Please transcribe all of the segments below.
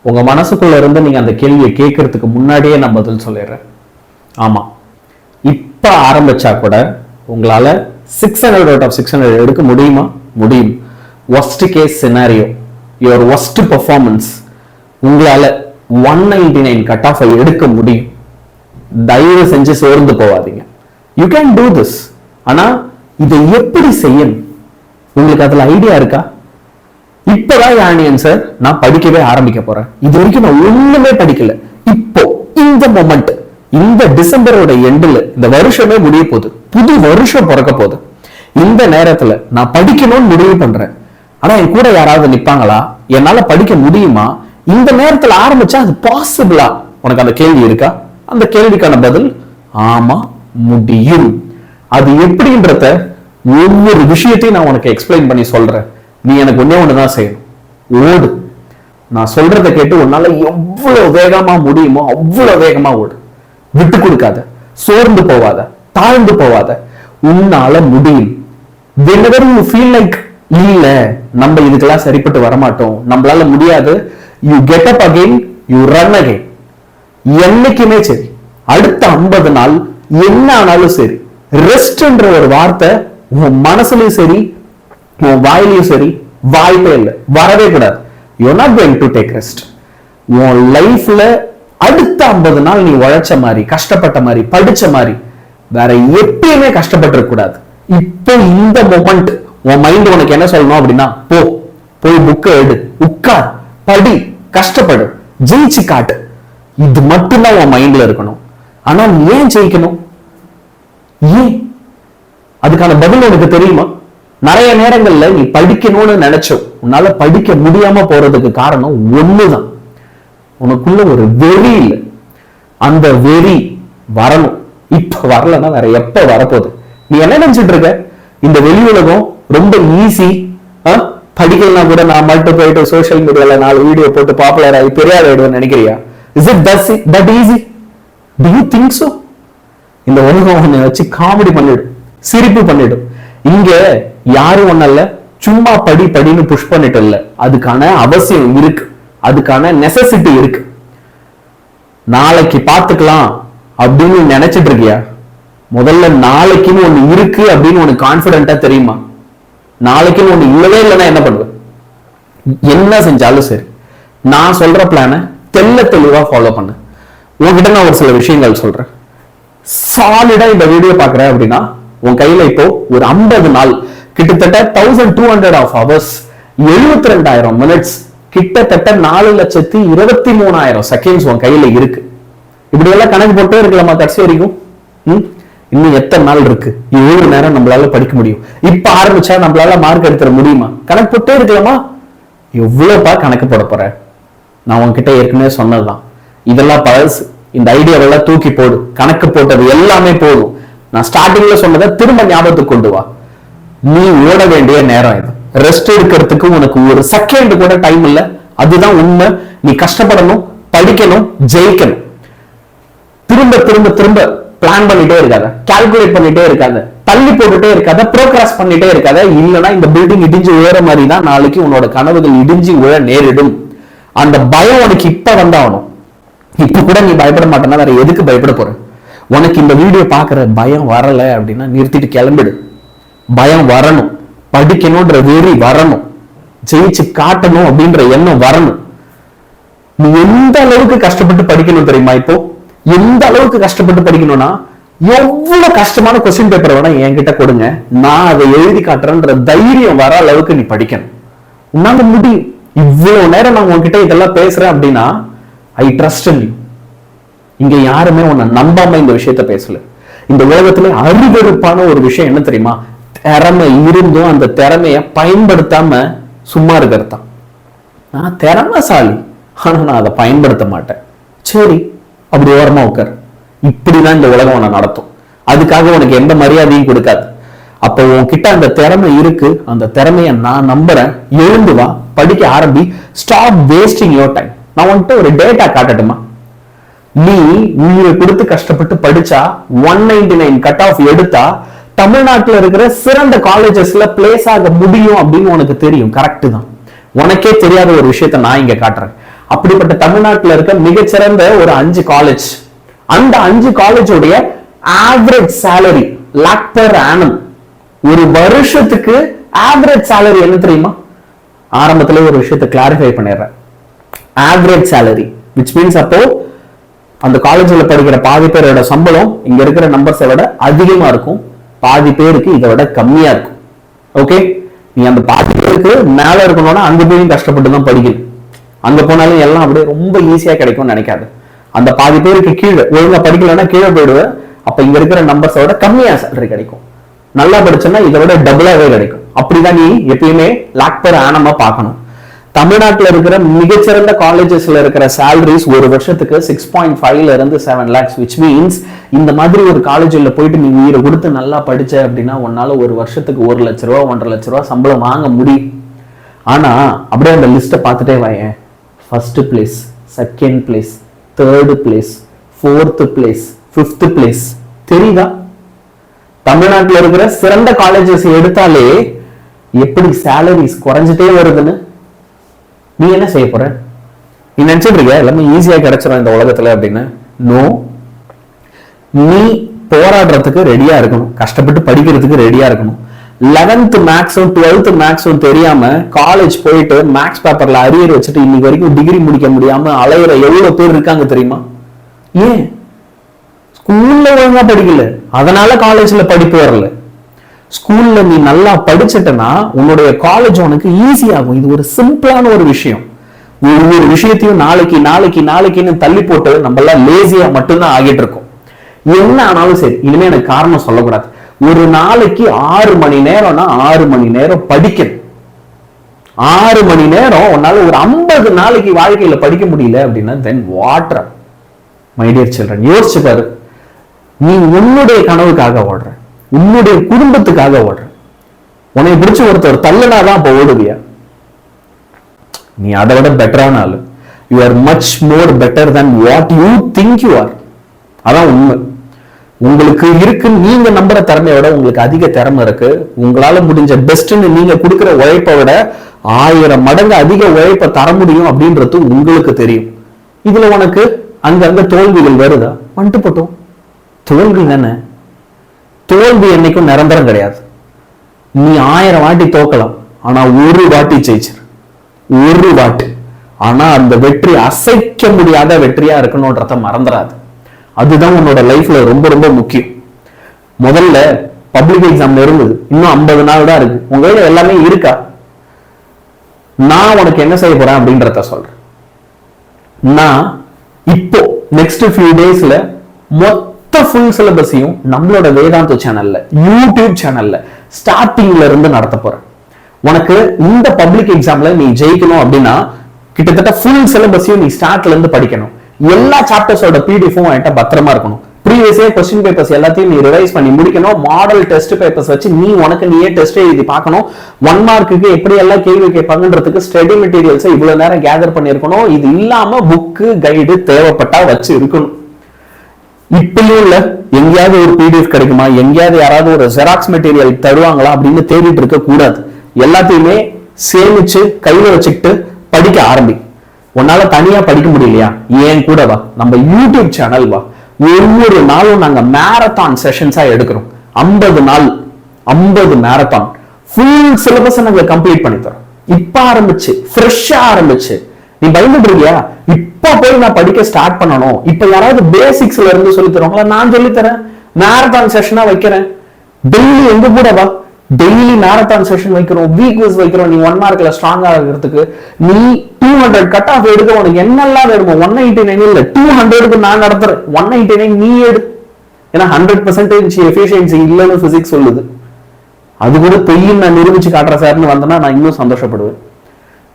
உங்க மனசுக்குள்ள இருந்து நீங்க அந்த கேள்வியை கேட்கறதுக்கு முன்னாடியே நான் பதில் சொல்லிடுறேன். ஆமா, இப்ப ஆரம்பிச்சா கூட உங்களால 600 out of 600 எடுக்க முடியுமா? முடியும். worst case scenario, your worst performance, உங்களால 199 கட் ஆஃப் எடுக்க முடியும். தயவு செஞ்சு சோர்ந்து போவாதீங்க. You can do this. ஆனா இதை எப்படி செய்யணும்? உங்களுக்கு அதுல ஐடியா இருக்கா? இப்பதான் யானியன் சார் நான் படிக்கவே ஆரம்பிக்க போறேன், இது வரைக்கும் நான் ஒண்ணுமே படிக்கல, இப்போ இந்த மொமெண்ட், இந்த டிசம்பரோட எண்டுல இந்த வருஷமே முடிய போகுது, புது வருஷம் பிறக்க போகுது, இந்த நேரத்துல நான் படிக்கணும்னு முடிவு பண்றேன். ஆனா என் கூட யாராவது நிப்பாங்களா? என்னால படிக்க முடியுமா? இந்த நேரத்துல ஆரம்பிச்சா அது பாசிபிளா? உனக்கு அந்த கேள்வி இருக்கா? அந்த கேள்விக்கான பதில் ஆமா, முடியும். அது எப்படின்றத ஒவ்வொரு விஷயத்தையும் நான் உனக்கு எக்ஸ்பிளைன் பண்ணி சொல்றேன். நீ எனக்கு ஒண்ணே ஒண்ணுதான் செய்யணும், ஓடு. நான் சொல்றதை கேட்டு உன்னால எவ்வளவு வேகமா முடியுமோ அவ்வளவு வேகமா ஓடு. விட்டு கொடுக்காத, சோர்ந்து போவாத, தாழ்ந்து போவாத. உன்னால முடியும். whenever you feel like இல்ல நம்ம இதுக்கெல்லாம் சரிப்பட்டு வரமாட்டோம், நம்மளால முடியாது, you get up again, you run again. என்னைக்குமே சரி, அடுத்த 50 நாள் என்ன ஆனாலும் சரி, ரெஸ்ட்ன்ற ஒரு வார்த்தை உன் மனசுலயும் சரி உன் வாயிலையும் சரி வாய்ப்பே இல்லை, வரவே கூடாது. you're not going to take rest. உன் லைஃப்ல அடுத்த 50 நாள் நீ உழைச்ச மாதிரி, கஷ்டப்பட்ட மாதிரி, படிச்ச மாதிரி வேற எப்பயுமே கஷ்டப்பட்டு கூடாது. இப்போ இந்த மொமெண்ட் உன் மைண்ட் உனக்கு என்ன சொல்லணும் அப்படின்னா, போய் புக்கை எடு, உட்கார், படி, கஷ்டப்படு, ஜெயிச்சு காட்டு. இது மட்டும்தான் உன் மைண்ட்ல இருக்கணும். ஆனா நீ ஏன் ஜெயிக்கணும்? ஏன்? அதுக்கான பதில் உனக்கு தெரியுமா? நிறைய நேரங்கள்ல நீ படிக்கணும்னு நினைச்சோ உன்னால படிக்க முடியாம போறதுக்கு காரணம் ஒண்ணுதான், உனக்குள்ள ஒரு வெறி இல்லை. அந்த வெறி வரணும். இப்ப வரலன்னா வேற எப்ப வரப்போகுது? நீ என்ன நினைச்சிட்டு இருக்க? இந்த வெளி உலகம் ரொம்ப ஈஸி, படிக்கலாம் கூட நான் மட்டும் போயிட்டு சோசியல் மீடியால 4 வீடியோ போட்டு பாப்புலர் ஆகி பெரியார் ஆயிடுவேன்னு நினைக்கிறியா? Is it that easy? Do you think so? இந்த உலகம் உன்னை வச்சு காமெடி பண்ணிடும், சிரிப்பு பண்ணிடும். இங்க யாரும் ஒன்னல்ல, சும்மா படின்னு புஷ் பண்ணிட்டு இல்ல, அதுக்கான அவசியம் இருக்கு, அதுக்கான நெசசிட்டி இருக்கு. நாளைக்கு பாத்துக்கலாம் அப்படின்னு நினைச்சிட்டு இருக்கியா? முதல்ல நாளைக்குன்னு ஒண்ணு இருக்கு அப்படின்னு உனக்கு கான்பிடென்டா தெரியுமா? நாளைக்குன்னு ஒண்ணு இல்லவே இல்லைன்னா என்ன பண்ணுவ? என்ன செஞ்சாலும் சரி, நான் சொல்ற பிளான தெளிவா ஃபாலோ பண்ணு. உன்கிட்ட நான் ஒரு சில விஷயங்கள் சொல்றேன். சாலிடா இந்த வீடியோ பாக்குற அப்படின்னா உன் கையில இப்போ ஒரு 50 நாள், கிட்டத்தட்ட 1200 of hours, 72,000 minutes, கிட்டத்தட்ட 4,23,000 seconds உன் கையில இருக்கு. இப்படி எல்லாம் கணக்கு போட்டே இருக்கலாமா கடைசி வரைக்கும்? இன்னும் எத்தனை நாள் இருக்கு? 7 நேரம் நம்மளால படிக்க முடியும். இப்ப ஆரம்பிச்சா நம்மளால மார்க் எடுத்துட முடியுமா? கணக்கு போட்டே இருக்கலாமா? எவ்வளவுப்பா கணக்கு போட போற? நான் உன்கிட்ட ஏற்கனவே சொன்னதுதான், இதெல்லாம் பழசு. இந்த ஐடியாவெல்லாம் தூக்கி போடு. கணக்கு போட்டது எல்லாமே போதும். நான் ஸ்டார்டிங்ல சொன்னதை திரும்ப ஞாபகத்துக்கு கொண்டு வா. நீ ஓட வேண்டிய நேரம் இது. ரெஸ்ட் எடுக்கிறதுக்கு உனக்கு ஒரு செகண்ட் கூட டைம் இல்ல. அதுதான் உண்மை. நீ கஷ்டப்படணும், படிக்கணும், ஜெயிக்கணும். திரும்ப திரும்ப திரும்ப பிளான் பண்ணிட்டே இருக்காத, கால்குலேட் பண்ணிட்டே இருக்காத, தள்ளி போட்டுட்டே இருக்காத, ப்ரோக்ராஸ் பண்ணிட்டே இருக்காத. இல்லைன்னா இந்த பில்டிங் இடிஞ்சு உயர மாதிரி தான் நாளைக்கு உன்னோட கனவுகள் இடிஞ்சு உழ நேரிடும். அந்த பயம் உனக்கு இப்ப வந்தாகணும். இப்ப கூட நீ பயப்பட மாட்டேன்னா வேற எதுக்கு பயப்பட போற? உனக்கு இந்த வீடியோ பாக்குற பயம் வரல அப்படின்னா நிறுத்திட்டு கிளம்பிடு. பயம் வரணும், படிக்கணும்ன்ற வெறி வரணும், ஜெயிச்சு காட்டணும் அப்படின்ற எண்ணம் வரணும். நீ எந்த அளவுக்கு கஷ்டப்பட்டு படிக்கணும் தெரியுமா? இப்போ எந்த அளவுக்கு கஷ்டப்பட்டு படிக்கணும்னா, எவ்வளவு கஷ்டமான கொஸ்டின் பேப்பர் வேணா என்கிட்ட கொடுங்க, நான் அதை எழுதி காட்டுறேன்ற தைரியம் வர அளவுக்கு நீ படிக்கணும். உன்னால முடியும். இவ்வளவு நேரம் நான் உன்கிட்ட இதெல்லாம் பேசுறேன் அப்படின்னா ஐ ட்ரஸ்ட் இன் யூ. இங்க யாருமே உன்னை நம்பாம இந்த விஷயத்த பேசல. இந்த உலகத்துல அருவருப்பான ஒரு விஷயம் என்ன தெரியுமா? திறமை இருந்தும் அந்த திறமைய பயன்படுத்தாம சும்மா இருக்கிறதான். நான் திறமைசாலி, ஆனா நான் அதை பயன்படுத்த மாட்டேன். சரி, அப்படி ஓரமா உட்கார். இப்படிதான் இந்த உலகம் உன்னை நடத்தும். அதுக்காக உனக்கு எந்த மரியாதையும் கொடுக்காது. அப்போ உன்கிட்ட அந்த திறமை இருக்கு, அந்த திறமைய நான் நம்புறேன். எழுந்து வா, படிக்க ஆரம்பி. Stop wasting your time. நான் உன்கிட்ட ஒரு டேட்டா காட்டட்டுமா? நீ உயிரை கொடுத்து கஷ்டப்பட்டு படிச்சா 199 கட் ஆஃப் எடுத்தா தமிழ்நாட்டில் இருக்கிற சிறந்த காலேஜஸ்ல பிளேஸ் ஆக முடியும் அப்படின்னு உனக்கு தெரியும். கரெக்ட் தான். உனக்கே தெரியாத ஒரு விஷயத்த நான் இங்க காட்டுறேன். அப்படிப்பட்ட தமிழ்நாட்டில் இருக்க மிகச்சிறந்த ஒரு 5 காலேஜ், அந்த 5 காலேஜோடைய average salary lakh per annum, ஒரு வருஷத்துக்கு ஆவரேஜ் சேலரி என்ன தெரியுமா? ஆரம்பத்துல ஒரு விஷயத்தை கிளாரிஃபை பண்ணிடுறேன். ஆவரேஜ் சேலரி விச் மீன்ஸ் அப்போ அந்த காலேஜ்ல படிக்கிற பாதி பேரோட சம்பளம் இங்க இருக்கிற நம்பர்ஸை விட அதிகமா இருக்கும், பாதி பேருக்கு இதை விட கம்மியா இருக்கும். ஓகே, நீ அந்த பாதி பேருக்கு மேல இருக்கணும்னா அங்க போய் கஷ்டப்பட்டு தான் படிக்கணும். அங்க போனாலும் எல்லாம் அப்படியே ரொம்ப ஈஸியா கிடைக்கும்னு நினைக்காது. அந்த பாதி பேருக்கு கீழே ஒழுங்கா படிக்கலன்னா கீழே போயிடுவேன். அப்ப இங்க இருக்கிற நம்பர்ஸோட கம்மியா சேலரி கிடைக்கும். நல்லா படிச்சோன்னா இதை விட டபுளாவே கிடைக்கும். அப்படிதான் நீ எப்பயுமே லாக் பெர் ஆனமா பார்க்கணும். தமிழ்நாட்டில் இருக்கிற மிகச்சிறந்த காலேஜஸ்ல இருக்கிற சேலரிஸ் ஒரு வருஷத்துக்கு 6.5 இருந்து 7 lakhs, which means இந்த மாதிரி ஒரு காலேஜ்ல போயிட்டு நீ உயிரை கொடுத்து நல்லா படிச்ச அப்படின்னா உன்னால ஒரு வருஷத்துக்கு 1 லட்ச ரூபா 1.5 லட்ச ரூபா சம்பளம் வாங்க முடியும். ஆனா அப்படியே அந்த லிஸ்ட்டை பார்த்துட்டே வாயேன். First place, second place, third place, fourth place, fifth place, தெரியுதா? தமிழ்நாட்டில் இருக்கிற சிறந்த காலேஜஸ் எடுத்தாலே எப்படி சேலரிஸ் குறைஞ்சிட்டே வருதுன்னு நீ என்ன செய்ய போற? நீ நினைச்சிட்டு இருக்க எல்லாமே ஈஸியா கிடைச்சிடும் இந்த உலகத்துல அப்படின்னு. நோ, நீ போராடுறதுக்கு ரெடியா இருக்கணும், கஷ்டப்பட்டு படிக்கிறதுக்கு ரெடியா இருக்கணும். 11th மேக்ஸும் 12th மேக்ஸும் தெரியாம காலேஜ் போயிட்டு மேக்ஸ் பேப்பர்ல அரியர் வச்சுட்டு இன்னைக்கு வரைக்கும் டிகிரி முடிக்க முடியாம அலையிற எவ்வளவு பேர் இருக்காங்க தெரியுமா? ஏன்? ஸ்கூல்ல ஒழுங்கா படிக்கல, அதனால காலேஜ்ல படிப்பு வரல. ஸ்கூல்ல நீ நல்லா படிச்சிட்டனா உன்னுடைய காலேஜ் உனக்கு ஈஸி ஆகும். இது ஒரு சிம்பிளான ஒரு விஷயம். ஒவ்வொரு விஷயத்தையும் நாளைக்கு நாளைக்கு நாளைக்குன்னு தள்ளி போட்டு நம்ம எல்லாம் லேசியா மட்டும்தான் ஆகிட்டு இருக்கோம். என்ன ஆனாலும் சரி, இனிமே எனக்கு காரணம் சொல்லக்கூடாது. ஒரு நாளைக்கு 6 மணி நேரம்னா 6 மணி நேரம் படிக்கணும். 6 மணி நேரம் உன்னால ஒரு 50 நாளைக்கு வாழ்க்கையில படிக்க முடியல அப்படின்னா then what my dear children? யோசிச்சு பாரு. நீ உன்னுடைய கனவுக்காக ஓடுற, உன்னுடைய குடும்பத்துக்காக ஓடுற. உன்னை பிடிச்ச ஒருத்தர் தள்ளுனாதான் அப்ப ஓடுவியா? நீ அதை விட பெட்டரான ஆளு. You are much more better than what you think you are. அதான் உண்மை. உங்களுக்கு இருக்கு, நீங்க நம்புற திறமையை விட உங்களுக்கு அதிக திறமை இருக்கு. உங்களால முடிஞ்ச பெஸ்ட்னு நீங்க கொடுக்கிற உழைப்பை விட 1000 மடங்கு அதிக உழைப்பை தர முடியும் அப்படின்றது உங்களுக்கு தெரியும். இதுல உனக்கு அங்கங்க தோல்விகள் வருதா? வந்துட்டு போட்டோம், தோல்வி தானே. தோல்வி என்னைக்கும் நிரந்தரம் கிடையாது. நீ 1000 வாட்டி தோக்கலாம், ஆனா ஒரு வாட்டி ஜெயிச்சிரு, ஒரு வாட்டி. ஆனா அந்த வெற்றி அசைக்க முடியாத வெற்றியா இருக்கணும்ன்றத மறந்துடாது. அதுதான் உன்னோட லைஃப்ல ரொம்ப ரொம்ப முக்கியம். முதல்ல பப்ளிக் எக்ஸாம் இருந்தது, இன்னும் 50 நாள் தான் இருக்கு. உங்களோட எல்லாமே இருக்கா? நான் உனக்கு என்ன செய்ய போறேன் அப்படின்றத சொல்றேன். நான் இப்போ நெக்ஸ்ட் ஃபியூ டேஸ்ல ஃபுல் சிலபஸையும் நம்மளோட வேதாந்த சேனல்ல, யூடியூப் சேனல்ல ஸ்டார்டிங்ல இருந்து நடத்த போறேன். உனக்கு இந்த பப்ளிக் எக்ஸாம்ல நீ ஜெயிக்கணும் அப்படின்னா கிட்டத்தட்ட ஃபுல் சிலபஸையும் நீ ஸ்டார்ட்ல இருந்து படிக்கணும். எல்லா சாப்டர்ஸோட பிடிஎஃப்பும் என்கிட்ட பத்திரமா இருக்கணும். ப்ரீவியஸ் இயர் கொஸ்டின் பேப்பர்ஸ் எல்லாத்தையும் நீ ரிவைஸ் பண்ணி முடிக்கணும். மாடல் டெஸ்ட் பேப்பர்ஸ் வச்சு நீ உனக்கு நீயே டெஸ்ட் எழுதி பார்க்கணும். 1 மார்க்குக்கு எப்படி எல்லாம் கேள்வி கேட்பாங்கன்றதுக்கு ஸ்டடி மெட்டீரியல்ஸை இவ்வளவு நேரம் கேதர் பண்ணிருக்கணும். இது இல்லாம புக்கு கைடு தேவைப்பட்டா வச்சு இருக்கணும். இப்பயும் இல்ல, எங்கேயாவது ஒரு பிடிஎஃப் கிடைக்குமா, எங்கேயாவது யாராவது ஒரு ஜெராக்ஸ் மெட்டீரியல் தருவாங்களா அப்படின்னு தேடிட்டு இருக்க கூடாது. எல்லாத்தையுமே சேமிச்சு கையில வச்சுக்கிட்டு படிக்க ஆரம்பி. உன்னால தனியா படிக்க முடியலையா? ஏன் கூட வா, நம்ம யூடியூப் சேனல் வா. ஒவ்வொரு நாளும் நாங்க மேரத்தான் செஷன்ஸா எடுக்கிறோம். 50 நாள் 50 மேரத்தான் ஃபுல் சிலபஸ் நாங்க கம்ப்ளீட் பண்ணி தரோம். இப்ப ஆரம்பிச்சு ஃப்ரெஷ்ஷா ஆரம்பிச்சு. நீ பயந்துட்டு இருக்கியா? இப்ப போய் நான் படிக்க ஸ்டார்ட் பண்ணணும். இப்ப யாராவது பேசிக்ஸ்ல இருந்து சொல்லி தருவாங்களா? நான் சொல்லி தரேன். மேரத்தான் செஷனா வைக்கிறேன். டெய்லி எங்க கூட வா, டெய்லி மேரத்தான் செஷன் வைக்கிறோம், வீக் வைஸ் வைக்கிறோம். நீ 1 மார்க்ல ஸ்ட்ராங்கா இருக்கிறதுக்கு நீ 200 கட் ஆஃப் எடுக்க உனக்கு என்னெல்லாம் வேணுமோ 199 இல்ல 200க்கு நான் நடத்துறேன். 199 நீ எடு. ஏன்னா 100% எஃபிஷியன்சி இல்லைன்னு பிசிக்ஸ் சொல்லுது. அது கூட பொய்யும் நான் நிரூபிச்சு காட்டுற சார்னு வந்தேன்னா நான் இன்னும் சந்தோஷப்படுவேன்.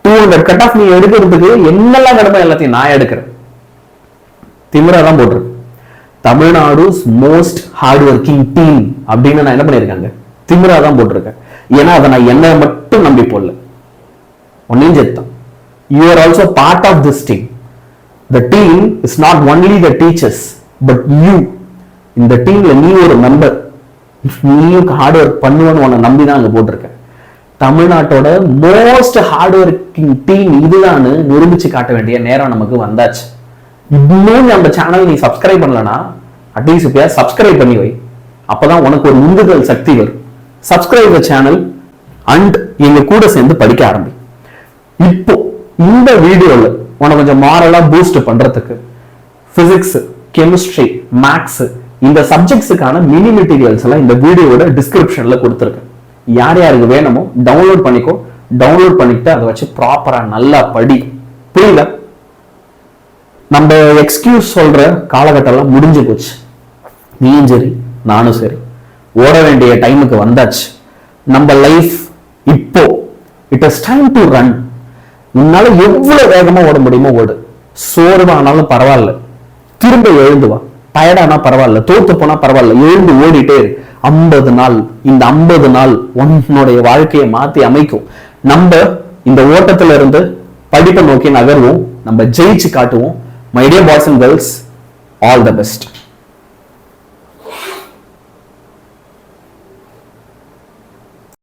200 கட் ஆஃப் நீ எடுக்கிறதுக்கு என்னெல்லாம் வேணுமோ எல்லாத்தையும் நான் எடுக்கிறேன். திமிரா தான் போட்டிருக்கு. Tamil Nadu's most hard working team அப்படின்னு நான் என்ன பண்ணிருக்காங்க, திமிரா தான் போட்டிருக்கேன். ஏன்னா அதை நான் என்ன மட்டும் நம்பி போடல, ஒன்னையும் சேர்த்தான். You are also part of this team. The team is not only the teachers but you. இந்த டீம்ல நீ ஒரு மெம்பர். நீயும் ஹார்ட் ஒர்க் பண்ணுவேன்னு உன்னை நம்பி தான் அங்க போட்டிருக்கேன். தமிழ்நாட்டோட மோஸ்ட் ஹார்ட் ஒர்க்கிங் டீம் இதுதான் நிரூபிச்சு காட்ட வேண்டிய நேரம் நமக்கு வந்தாச்சு. இன்னும் நம்ம சேனல் நீ சப்ஸ்கிரைப் பண்ணலனா அட்லீஸ்ட் இப்ப சப்ஸ்கிரைப் பண்ணி வை. அப்பதான் உனக்கு ஒரு உந்துதல் சக்தி வரும். சப்ஸ்கிரைப் தி சேனல் அண்ட் எங்க கூட சேர்ந்து படிக்க ஆரம்பி. இப்போ இந்த வீடியோல உன கொஞ்சம் மாரலா பூஸ்ட் பண்றதுக்கு பிசிக்ஸ், கெமிஸ்ட்ரி, மேக்ஸ் இந்த சப்ஜெக்ட்ஸுக்கான மினி மெட்டீரியல்ஸ் எல்லாம் இந்த வீடியோட டிஸ்கிரிப்ஷன்ல கொடுத்துருக்கேன். யார் யாருக்கு வேணுமோ டவுன்லோட் பண்ணிக்கோ. டவுன்லோட் பண்ணிட்டு அதை வச்சு ப்ராப்பரா நல்லா படி. புரியல? நம்ம எக்ஸ்கியூஸ் சொல்ற காலகட்டம் எல்லாம் முடிஞ்சு போச்சு. நீயும் சரி நானும் சரி ஓட வேண்டிய டைமுக்கு வந்தாச்சு. நம்ம லைஃப் இப்போ it is time to run. உன்னால எவ்வளவு வேகமா ஓட முடியுமோ ஓடு. சோர்வானாலும் பரவாயில்ல, திரும்ப எழுந்து வா. டயர்டானா பரவாயில்ல, தோத்து போனா பரவாயில்ல, எழுந்து ஓடிட்டே இரு. 50 நாள், இந்த 50 நாள் உன்னுடைய வாழ்க்கையை மாத்தி அமைக்கும். நம்ம இந்த ஓட்டத்துல இருந்து படிப்பை நோக்கி நகர்வோம். நம்ம ஜெயிச்சு காட்டுவோம். My dear boys and girls, all the best.